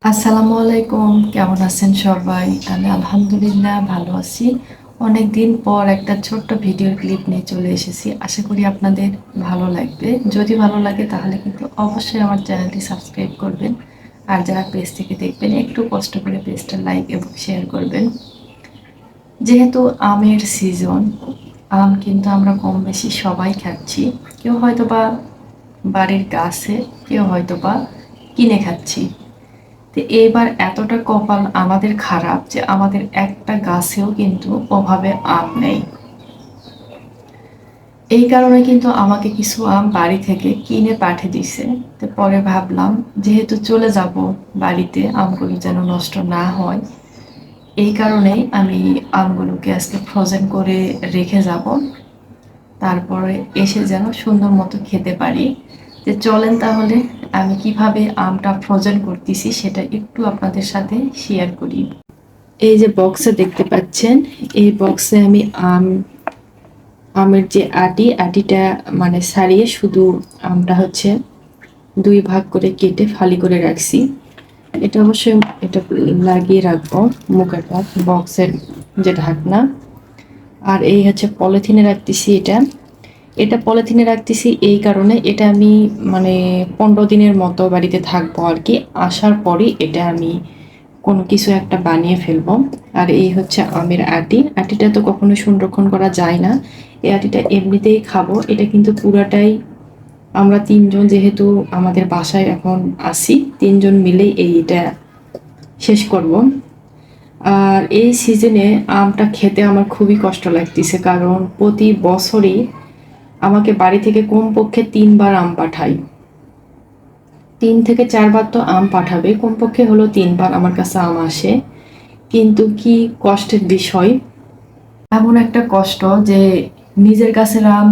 আসসালামু আলাইকুম, কেমন আছেন সবাই? আমি আলহামদুলিল্লাহ ভালো আছি। অনেকদিন পর একটা ছোট্ট ভিডিওর ক্লিপ নিয়ে চলে এসেছি। আশা করি আপনাদের ভালো লাগবে। যদি ভালো লাগে তাহলে কিন্তু অবশ্যই আমার চ্যানেলটি সাবস্ক্রাইব করবেন। আর যারা পেজ থেকে দেখবেন একটু কষ্ট করে পেজটা লাইক এবং শেয়ার করবেন। যেহেতু আমের সিজন, আম কিন্তু আমরা কম বেশি সবাই খাচ্ছি। কেউ হয়তো বা বাড়ির গাছে, কেউ হয়তো বা কিনে খাচ্ছি। তো এবার এতটা কপাল আমাদের খারাপ যে আমাদের একটা গাছেও কিন্তু ওভাবে আম নেই। এই কারণে কিন্তু আমাকে কিছু আম বাড়ি থেকে কিনে পাঠিয়ে দিছে। তো পরে ভাবলাম যেহেতু চলে যাব বাড়িতে, আমগুলো যেন নষ্ট না হয়, এই কারণেই আমি আমগুলোকে আজকে ফ্রোজেন করে রেখে যাব। তারপরে এসে যেন সুন্দর মতো খেতে পারি। যে চলেন তাহলে আমি কিভাবে আমটা ফ্রোজেন করতেছি সেটা একটু আপনাদের সাথে শেয়ার করি। এই যে বক্সে দেখতে পাচ্ছেন, এই বক্সে আমি আমের যে আটিটা মানে ছাড়িয়ে শুধু আমটা হচ্ছে দুই ভাগ করে কেটে ফালি করে রাখছি। এটা অবশ্যই এটা লাগিয়ে রাখবো মুখেটা, বক্সের যে ঢাকনা। আর এই হচ্ছে পলিথিনে রাখতেছি। এটা পলিথিনে রাখতেছি এই কারণে, এটা আমি মানে 15 দিনের মতো বাড়িতে থাকবো আর কি। আসার পরই এটা আমি কোনো কিছু একটা বানিয়ে ফেলবো। আর এই হচ্ছে আমের আটিটা তো কখনো সংরক্ষণ করা যায় না। এই আটিটা এমনিতেই খাবো। এটা কিন্তু পুরাটাই আমরা তিনজন যেহেতু আমাদের বাসায় এখন আসি, তিনজন মিলেই এইটা শেষ করব। আর এই সিজনে আমটা খেতে আমার খুবই কষ্ট লাগতেছে, কারণ প্রতি বছরই আমাকে বাড়ি থেকে কমপক্ষে 3 বার আম পাঠায়। 3 থেকে 4 বার তো আম পাঠাবে, কমপক্ষে হলো 3 বার আমার কাছে আম আসে। কিন্তু কি কষ্টের বিষয়, এমন একটা কষ্ট যে নিজের গাছের আম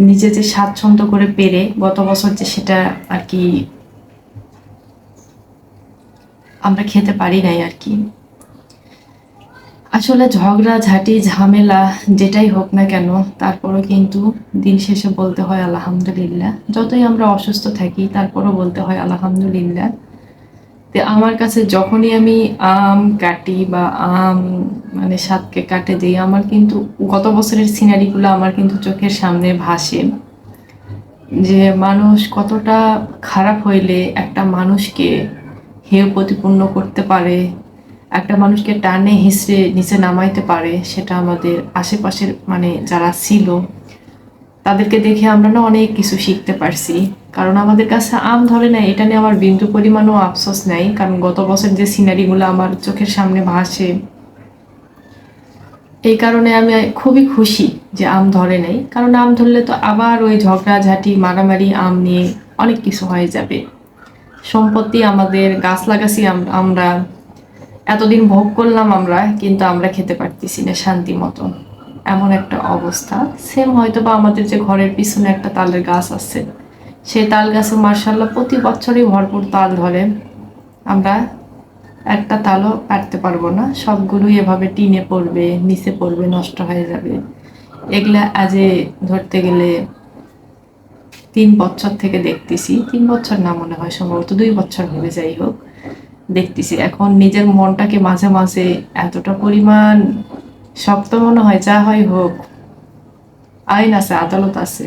নিজে যে স্বাচ্ছন্দ্য করে পেরে গত বছর যে সেটা আর কি আমরা খেতে পারি নাই আর কি। আসলে ঝগড়া ঝাঁটি ঝামেলা যেটাই হোক না কেন, তারপরও কিন্তু দিন শেষে বলতে হয় আলহামদুলিল্লাহ। যতই আমরা অসুস্থ থাকি তারপরও বলতে হয় আলহামদুলিল্লাহ। তো আমার কাছে যখনই আমি আম কাটি বা আম মানে স্বাদকে কাটে দিই, আমার কিন্তু গত বছরের সিনারিগুলো আমার কিন্তু চোখের সামনে ভাসে। যে মানুষ কতটা খারাপ হইলে একটা মানুষকে হেয় প্রতিপন্ন করতে পারে, একটা মানুষকে টানে হিসড়ে নিচে নামাইতে পারে, সেটা আমাদের আশেপাশের মানে যারা ছিল তাদেরকে দেখে আমরা না অনেক কিছু শিখতে পারছি। কারণ আমাদের কাছে আম ধরে নাই এটা নিয়ে আমার বিন্দু পরিমাণও আফসোস নাই, কারণ গত বছর যে সিনারিগুলো আমার চোখের সামনে ভাসে, এই কারণে আমি খুবই খুশি যে আম ধরে নাই। কারণ আম ধরলে তো আবার ওই ঝগড়াঝাঁটি মারামারি আম নিয়ে অনেক কিছু হয়ে যাবে। সম্পত্তি আমাদের, গাছ লাগাছি আমরা, এতদিন ভোগ করলাম আমরা, কিন্তু আমরা খেতে পারতেছি না শান্তি মতো, এমন একটা অবস্থা। সেম হয়তো বা আমাদের যে ঘরের পিছনে একটা তালের গাছ আছে, সেই তাল গাছে মার্শাল্লাহ প্রতি বছরই ভরপুর তাল ধরে। আমরা একটা তালও কাটতে পারবো না, সবগুলোই এভাবে টিনে পড়বে, নিচে পড়বে, নষ্ট হয়ে যাবে। এগুলা আজে ধরতে গেলে 3 বছর থেকে দেখতেছি, 3 বছর না মনে হয়, সম্ভবত 2 বছর হবে, যাই হোক দেখতেছি। এখন নিজের মনটাকে মাঝে মাঝে এতটা পরিমাণ শক্ত মনে হয়, যা হয় হোক, আইন আছে, আদালত আছে,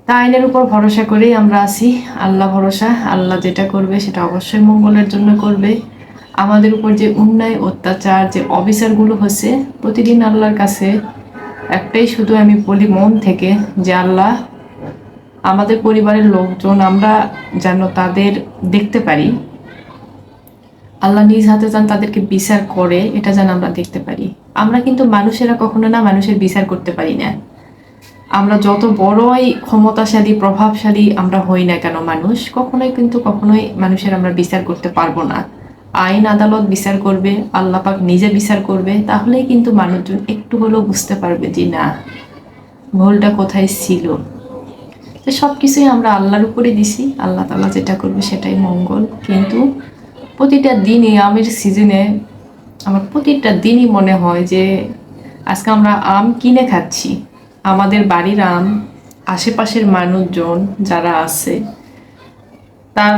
তা আইনের উপর ভরসা করেই আমরা আছি। আল্লাহ ভরসা, আল্লাহ যেটা করবে সেটা অবশ্যই মঙ্গলের জন্য করবে। আমাদের উপর যে অন্যায় অত্যাচার যে অবিচারগুলো হচ্ছে, প্রতিদিন আল্লাহর কাছে একটাই শুধু আমি বলি মন থেকে, যে আল্লাহ আমাদের পরিবারের লোকজন আমরা যেন তাদের দেখতে পারি, আল্লাহ নিজ হাতে যেন তাদেরকে বিচার করে, এটা যেন আমরা দেখতে পারি। আমরা কিন্তু মানুষেরা কখনো না মানুষের বিচার করতে পারি না। আমরা যত বড়ই ক্ষমতাশালী প্রভাবশালী আমরা হই না কেন, মানুষ কখনোই কিন্তু কখনোই মানুষের আমরা বিচার করতে পারবো না। আইন আদালত বিচার করবে, আল্লাহ পাক নিজে বিচার করবে, তাহলেই কিন্তু মানুষজন একটু হলেও বুঝতে পারবে যে না, ভুলটা কোথায় ছিল। তো সব কিছুই আমরা আল্লাহর উপরে দিছি, আল্লাহ তাআলা যেটা করবে সেটাই মঙ্গল। কিন্তু প্রতিটা দিনই আমের সিজনে আমার প্রতিটা দিনই মনে হয় যে আজকে আমরা আম কিনে খাচ্ছি। আমাদের বাড়ির আম আশেপাশের মানুষজন যারা আছে তার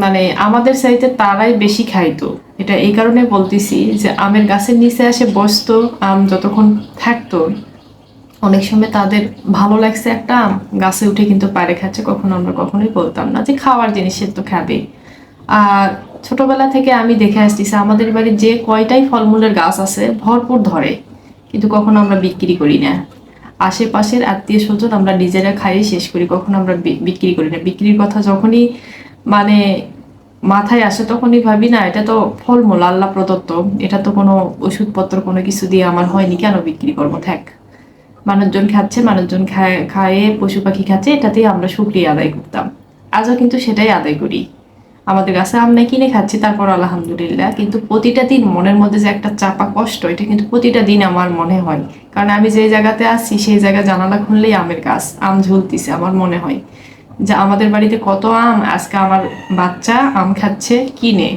মানে আমাদের চাইতে তারাই বেশি খাইতো। এটা এই কারণে বলতেছি যে আমের গাছের নিচে এসে বসতো, আম যতক্ষণ থাকতো অনেক সময় তাদের ভালো লাগছে একটা আম, গাছে উঠে কিন্তু পাড়ে খাচ্ছে। কখনো আমরা কখনোই বলতাম না যে খাওয়ার জিনিসের তো খাবে। আর ছোটবেলা থেকে আমি দেখে আসতেছি আমাদের বাড়ির যে কয়টাই ফলমূলের গাছ আছে ভরপুর ধরে, কিন্তু কখনো আমরা বিক্রি করি না। আশেপাশের আত্মীয় স্বজন আমরা নিজেরা খাইয়ে শেষ করি, কখনো আমরা বিক্রি করি না। বিক্রির কথা যখনই মানে মাথায় আসে তখনই ভাবি না এটা তো ফলমূল আল্লাহ প্রদত্ত, এটা তো কোনো ওষুধপত্র কোনো কিছু দিয়ে আমার হয়নি, কেন বিক্রি করবো, থাক। মানুষজন খাচ্ছে, মানুষজন খায়ে পশু পাখি খাচ্ছে, এটাতেই আমরা শুকরিয়া আদায় করতাম। আজও কিন্তু সেটাই আদায় করি। আমাদের গাছে আম নাই, কিনে খাচ্ছি, তারপর আলহামদুলিল্লাহ। কিন্তু প্রতিটা দিন মনের মধ্যে যে একটা চাপা কষ্ট, এটা কিন্তু প্রতিটা দিন আমার মনে হয়। কারণ আমি যে জায়গাতে আছি সেই জায়গা জানালা খুললেই আমের গাছ, আম ঝুলতিছে। আমার মনে হয় যে আমাদের বাড়িতে কত আম, আজকে আমার বাচ্চা আম খাচ্ছে কিনে।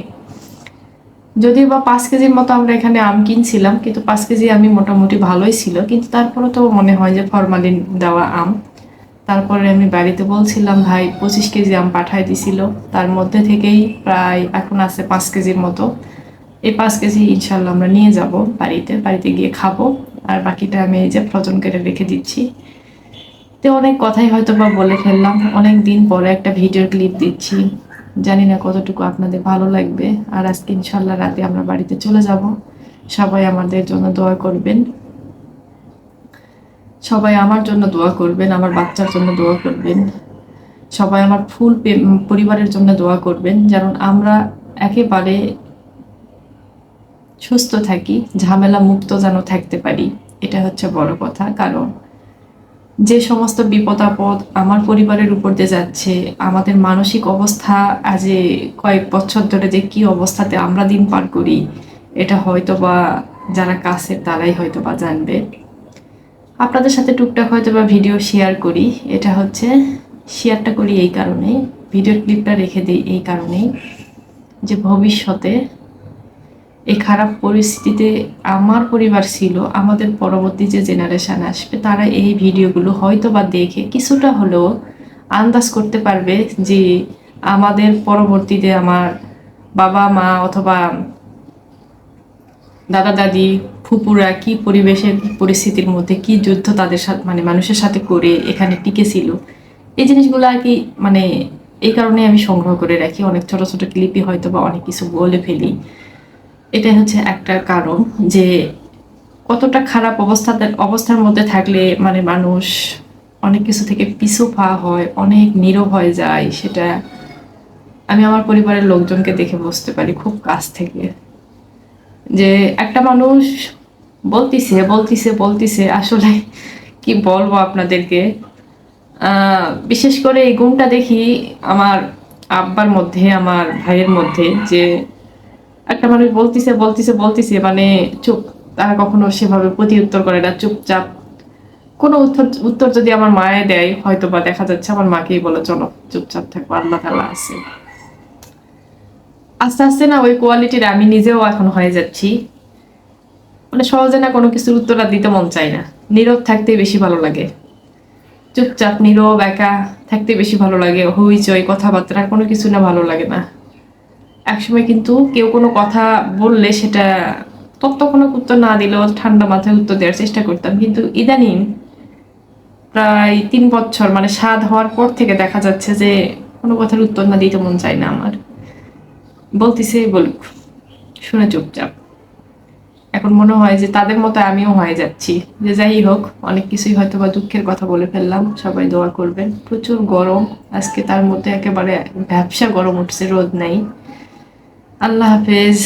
যদিও বা 5 কেজির মতো আমরা এখানে আম কিনছিলাম, কিন্তু 5 কেজি আমি মোটামুটি ভালোই ছিল, কিন্তু তারপরে তো মনে হয় যে ফরমালিন দেওয়া আম। তারপরে আমি বাড়িতে বলছিলাম ভাই 25 কেজি আম পাঠায় দিছিল, তার মধ্যে থেকেই প্রায় এখন আছে 5 কেজির মতো। এই 5 কেজি ইনশাল্লাহ আমরা নিয়ে যাব বাড়িতে, বাড়িতে গিয়ে খাবো। আর বাকিটা আমি এই যে ফ্রোজেন কেটে রেখে দিচ্ছি। তো অনেক কথাই হয়তো বা বলে ফেললাম, অনেক দিন পরে একটা ভিডিও ক্লিপ দিচ্ছি, জানি না কতটুকু আপনাদের ভালো লাগবে। আর আজকে ইনশাল্লাহ রাতে আমরা বাড়িতে চলে যাব। সবাই আমাদের জন্য দোয়া করবেন, সবাই আমার জন্য দোয়া করবেন, আমার বাচ্চার জন্য দোয়া করবেন, সবাই আমার ফুল পরিবারের জন্য দোয়া করবেন, যেন আমরা একেবারে সুস্থ থাকি, ঝামেলা মুক্ত যেন থাকতে পারি। এটা হচ্ছে বড় কথা। কারণ যে সমস্ত বিপদ আপদ আমার পরিবারের উপর দিয়ে যাচ্ছে, আমাদের মানসিক অবস্থা আজ কয়েক বছর ধরে যে কি অবস্থাতে আমরা দিন পার করি, এটা হয়তো বা যারা কাছের তারাই হয়তো বা জানবে। আপনাদের সাথে টুকটাক হয়তো বা ভিডিও শেয়ার করি, এটা হচ্ছে শেয়ারটা করি এই কারণেই, ভিডিও ক্লিপটা রেখে দিই এই কারণেই যে ভবিষ্যতে এই খারাপ পরিস্থিতিতে আমার পরিবার ছিল, আমাদের পরবর্তী যে জেনারেশন আসবে তারা এই ভিডিওগুলো হয়তো বা দেখে কিছুটা হলেও আন্দাজ করতে পারবে যে আমাদের পরবর্তীতে আমার বাবা মা অথবা দাদা দাদি ফুপুরা কি পরিবেশের পরিস্থিতির মধ্যে কি যুদ্ধ তাদের সাথে মানে মানুষের সাথে করে এখানে টিকেছিল। এই জিনিসগুলো আর কি মানে এই কারণে আমি সংগ্রহ করে রাখি, অনেক ছোট ছোট ক্লিপই হয়তো বা অনেক কিছু বলে ফেলি। এটাই হচ্ছে একটা কারণ যে কতটা খারাপ অবস্থার মধ্যে থাকলে মানে মানুষ অনেক কিছু থেকে পিছু পা হয়, অনেক নীরব হয়ে যায়, সেটা আমি আমার পরিবারের লোকজনকে দেখে বুঝতে পারি খুব কাছ থেকে। যে একটা মানুষ বলতিছে বলতিছে বলতিছে, আসলে কি বলবো আপনাদেরকে। বিশেষ করে এই গুণটা দেখি আমার আব্বার মধ্যে, আমার ভাইয়ের মধ্যে, যে একটা মানুষ বলতিছে বলতিছে বলতিছে মানে চুপ, তারা কখনো সেভাবে প্রতি উত্তর করে না, চুপচাপ। কোনো উত্তর উত্তর যদি আমার মায়ে দেয় হয়তো বা দেখা যাচ্ছে আমার মাকেই বলে চলো চুপচাপ থাকবো, আল্লাহ তাআলা আছে। আস্তে আস্তে না ওই কোয়ালিটির আমি নিজেও এখন হয়ে যাচ্ছি, মানে সহজে না কোনো কিছুর উত্তর আর দিতে মন চায় না, নীরব থাকতে বেশি ভালো লাগে, চুপচাপ নীরব একা থাকতে বেশি ভালো লাগে। হইচই কথাবার্তা কোনো কিছু না ভালো লাগে না। একসময় কিন্তু কেউ কোনো কথা বললে সেটা তৎক্ষণাৎ উত্তর না দিলেও ঠান্ডা মাথায় উত্তর দেওয়ার চেষ্টা করতাম, কিন্তু ইদানিং প্রায় 3 বছর মানে স্বাদ হওয়ার পর থেকে দেখা যাচ্ছে যে কোনো কথার উত্তর না দিতে মন চায় না আমার, বলতেছে বলুক, শুনে চুপচাপ। এখন মনে হয় যে তাদের মতো আমিও হয়ে যাচ্ছি। যে যাই হোক, অনেক কিছুই হয়তো বা দুঃখের কথা বলে ফেললাম, সবাই দোয়া করবেন। প্রচুর গরম আজকে, তার মধ্যে একেবারে ভ্যাপসা গরম উঠছে, রোদ নাই। আল্লাহ হাফেজ।